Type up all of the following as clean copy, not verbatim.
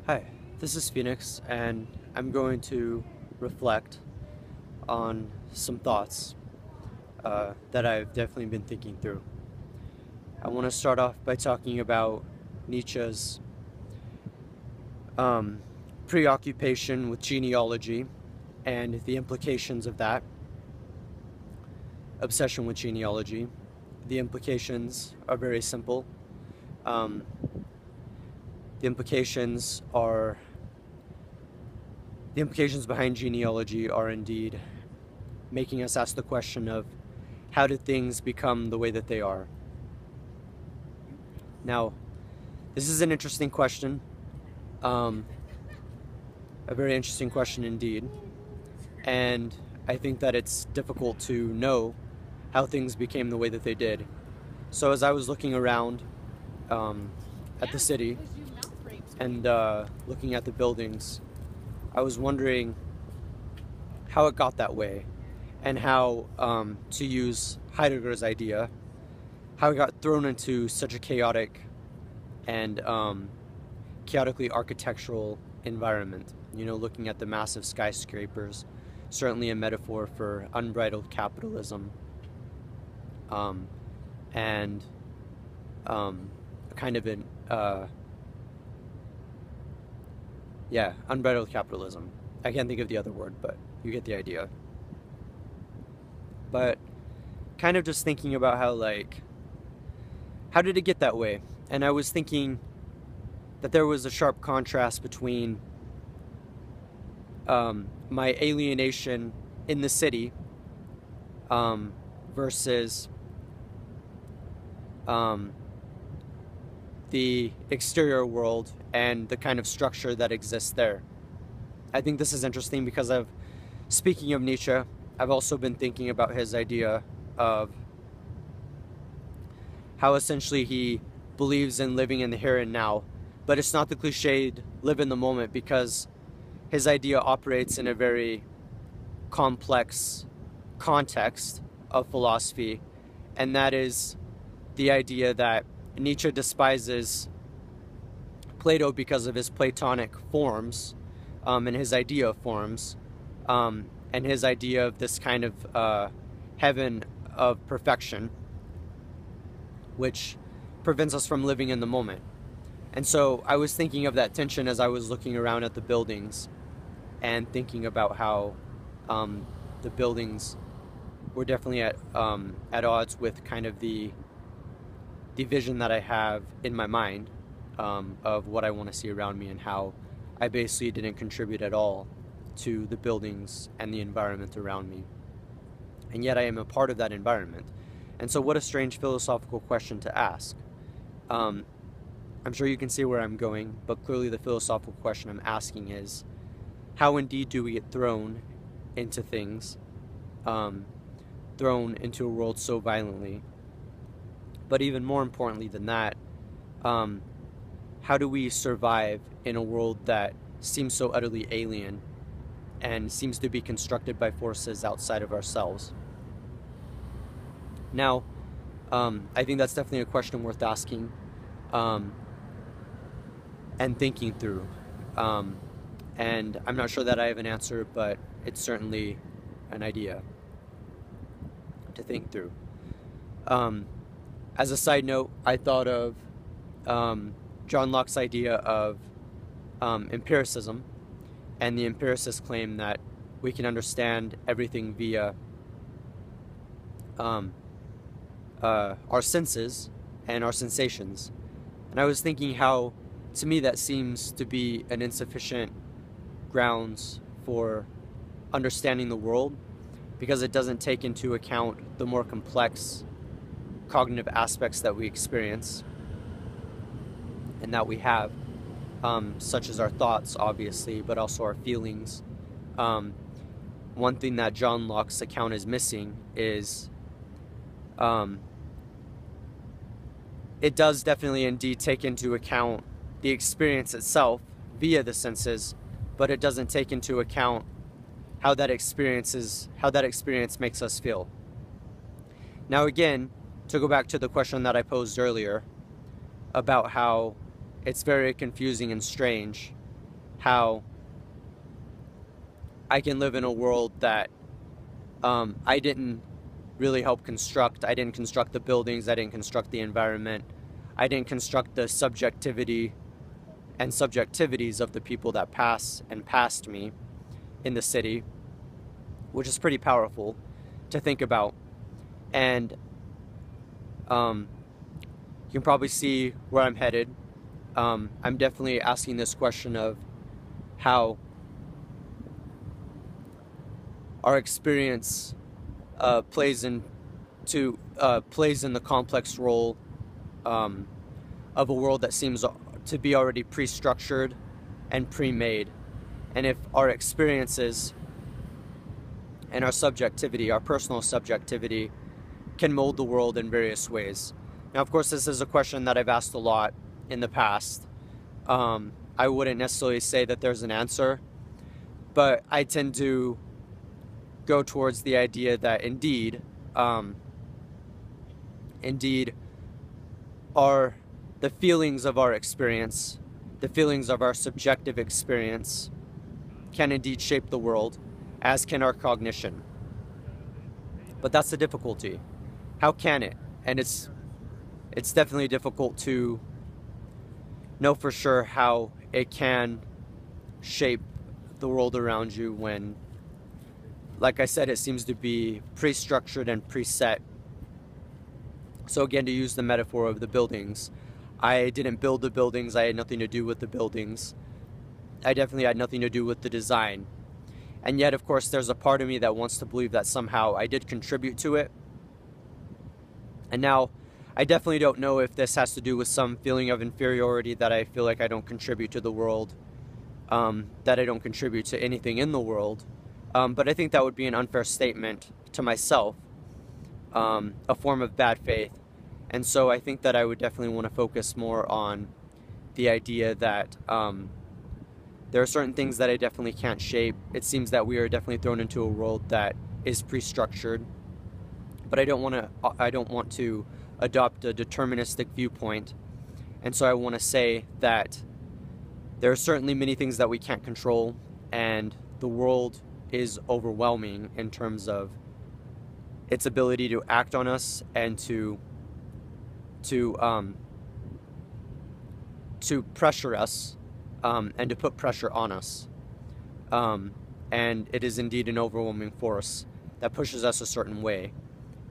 Hi, this is Phoenix, and I'm going to reflect on some thoughts that I've definitely been thinking through. I want to start off by talking about Nietzsche's um, preoccupation with genealogy and the implications of that obsession with genealogy. The implications are very simple. Um, the implications are the implications behind genealogy are indeed making us ask the question of how did things become the way that they are? Now, this is an interesting question, um, a very interesting question indeed, and I think that it's difficult to know how things became the way that they did. So as I was looking around um, at the city and looking at the buildings, I was wondering how it got that way and how, to use Heidegger's idea, how it got thrown into such a chaotic and chaotically architectural environment. You know, looking at the massive skyscrapers, certainly a metaphor for unbridled capitalism, and kind of an unbridled capitalism. I can't think of the other word, but you get the idea. But kind of just thinking about how, like, how did it get that way? And I was thinking that there was a sharp contrast between my alienation in the city versus the exterior world and the kind of structure that exists there. I think this is interesting because speaking of Nietzsche, I've also been thinking about his idea of how essentially he believes in living in the here and now, but it's not the cliched live in the moment, because his idea operates in a very complex context of philosophy, and that is the idea that Nietzsche despises Plato because of his Platonic forms and his idea of forms, and his idea of this kind of heaven of perfection, which prevents us from living in the moment. And so I was thinking of that tension as I was looking around at the buildings and thinking about how the buildings were definitely at odds with kind of the vision that I have in my mind of what I want to see around me, and how I basically didn't contribute at all to the buildings and the environment around me. And yet I am a part of that environment. And so what a strange philosophical question to ask. I'm sure you can see where I'm going, but clearly the philosophical question I'm asking is, how indeed do we get thrown into things, thrown into a world so violently? But even more importantly than that, how do we survive in a world that seems so utterly alien and seems to be constructed by forces outside of ourselves? Now, I think that's definitely a question worth asking and thinking through. And I'm not sure that I have an answer, but it's certainly an idea to think through. As a side note, I thought of John Locke's idea of empiricism, and the empiricist claim that we can understand everything via our senses and our sensations. And I was thinking how, to me, that seems to be an insufficient grounds for understanding the world, because it doesn't take into account the more complex cognitive aspects that we experience and that we have, such as our thoughts, obviously, but also our feelings. One thing that John Locke's account is missing is it does definitely indeed take into account the experience itself via the senses, but it doesn't take into account how that experience makes us feel. Now again, to go back to the question that I posed earlier about how it's very confusing and strange how I can live in a world that I didn't really help construct. I didn't construct the buildings, I didn't construct the environment, I didn't construct the subjectivity and subjectivities of the people that pass and passed me in the city, which is pretty powerful to think about. And you can probably see where I'm headed. I'm definitely asking this question of how our experience plays in the complex role of a world that seems to be already pre-structured and pre-made, and if our experiences and our subjectivity, our personal subjectivity, can mold the world in various ways. Now, of course, this is a question that I've asked a lot in the past. I wouldn't necessarily say that there's an answer, but I tend to go towards the idea that indeed are the feelings of our experience, the feelings of our subjective experience, can indeed shape the world, as can our cognition. But that's the difficulty. How can it? And it's definitely difficult to know for sure how it can shape the world around you when, like I said, it seems to be pre-structured and preset. So again, to use the metaphor of the buildings, I didn't build the buildings, I had nothing to do with the buildings. I definitely had nothing to do with the design. And yet, of course, there's a part of me that wants to believe that somehow I did contribute to it. And now, I definitely don't know if this has to do with some feeling of inferiority, that I feel like I don't contribute to the world, that I don't contribute to anything in the world. But I think that would be an unfair statement to myself, a form of bad faith. And so I think that I would definitely want to focus more on the idea that there are certain things that I definitely can't shape. It seems that we are definitely thrown into a world that is pre-structured, but I don't want to adopt a deterministic viewpoint. And so I want to say that there are certainly many things that we can't control, and the world is overwhelming in terms of its ability to act on us and to pressure us, and to put pressure on us. And it is indeed an overwhelming force that pushes us a certain way.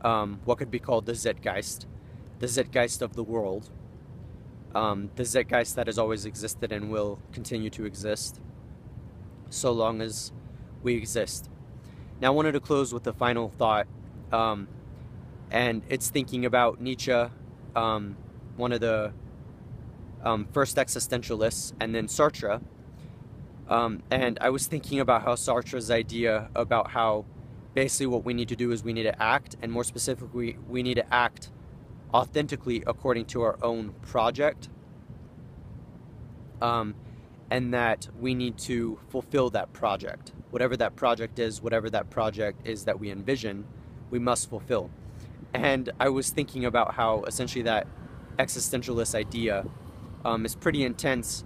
What could be called the Zeitgeist of the world. The Zeitgeist that has always existed and will continue to exist so long as we exist. Now, I wanted to close with a final thought, and it's thinking about Nietzsche, one of the first existentialists, and then Sartre. And I was thinking about how Sartre's idea about how basically what we need to do is we need to act, and more specifically, we need to act authentically according to our own project, and that we need to fulfill that project. Whatever that project is that we envision, we must fulfill. And I was thinking about how essentially that existentialist idea is pretty intense,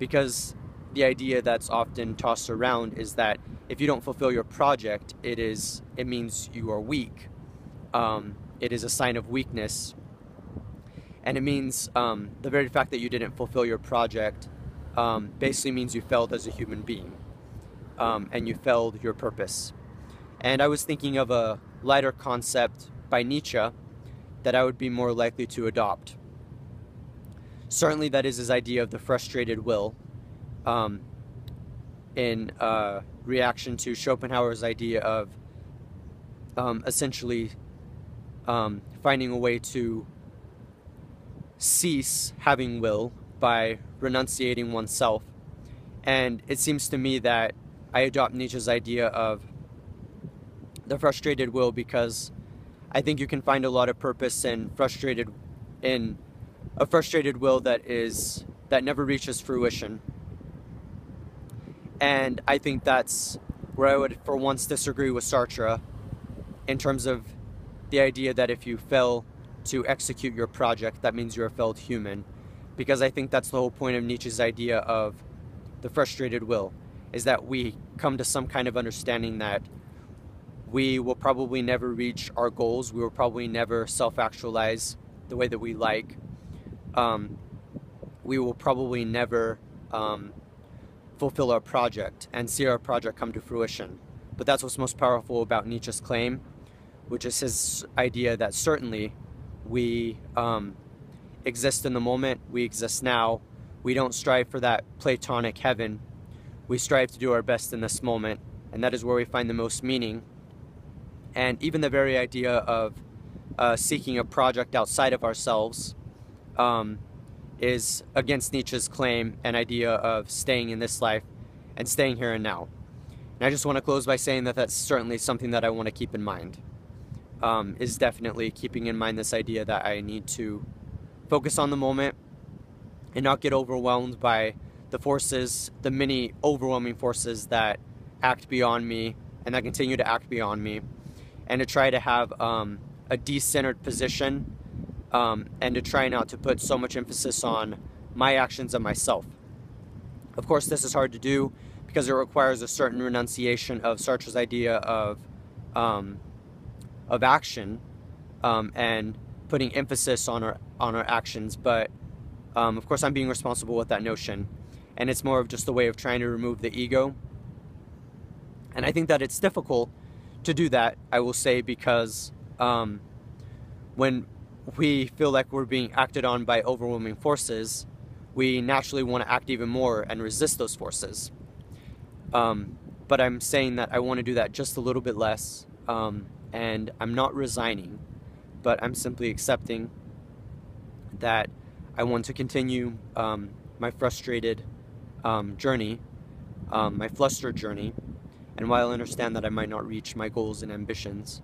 because the idea that's often tossed around is that if you don't fulfill your project, it means you are weak. It is a sign of weakness, and it means the very fact that you didn't fulfill your project basically means you failed as a human being, and you failed your purpose. And I was thinking of a lighter concept by Nietzsche that I would be more likely to adopt. Certainly that is his idea of the frustrated will, in reaction to Schopenhauer's idea of essentially finding a way to cease having will by renunciating oneself. And it seems to me that I adopt Nietzsche's idea of the frustrated will because I think you can find a lot of purpose in a frustrated will that never reaches fruition. And I think that's where I would for once disagree with Sartre in terms of the idea that if you fail to execute your project, that means you're a failed human. Because I think that's the whole point of Nietzsche's idea of the frustrated will, is that we come to some kind of understanding that we will probably never reach our goals. We will probably never self-actualize the way that we like. We will probably never fulfill our project and see our project come to fruition. But that's what's most powerful about Nietzsche's claim, which is his idea that certainly we exist in the moment, we exist now. We don't strive for that Platonic heaven. We strive to do our best in this moment, and that is where we find the most meaning. And even the very idea of seeking a project outside of ourselves is against Nietzsche's claim and idea of staying in this life and staying here and now. And I just want to close by saying that that's certainly something that I want to keep in mind. Is definitely keeping in mind this idea that I need to focus on the moment and not get overwhelmed by the forces, the many overwhelming forces that act beyond me and that continue to act beyond me, and to try to have a decentered position, and to try not to put so much emphasis on my actions and myself. Of course, this is hard to do because it requires a certain renunciation of Sartre's idea of action, and putting emphasis on our actions. But of course, I'm being responsible with that notion, and it's more of just a way of trying to remove the ego. And I think that it's difficult to do that, I will say, because when we feel like we're being acted on by overwhelming forces, we naturally want to act even more and resist those forces. But I'm saying that I want to do that just a little bit less, and I'm not resigning, but I'm simply accepting that I want to continue my frustrated journey, my flustered journey. And while I understand that I might not reach my goals and ambitions,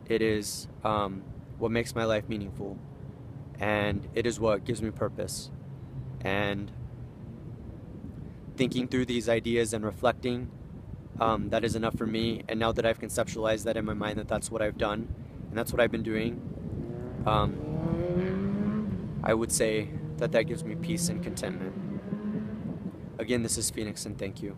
it is what makes my life meaningful, and it is what gives me purpose. And thinking through these ideas and reflecting, that is enough for me. And now that I've conceptualized that in my mind, that that's what I've done and that's what I've been doing, I would say that that gives me peace and contentment. Again, this is Phoenix, and thank you.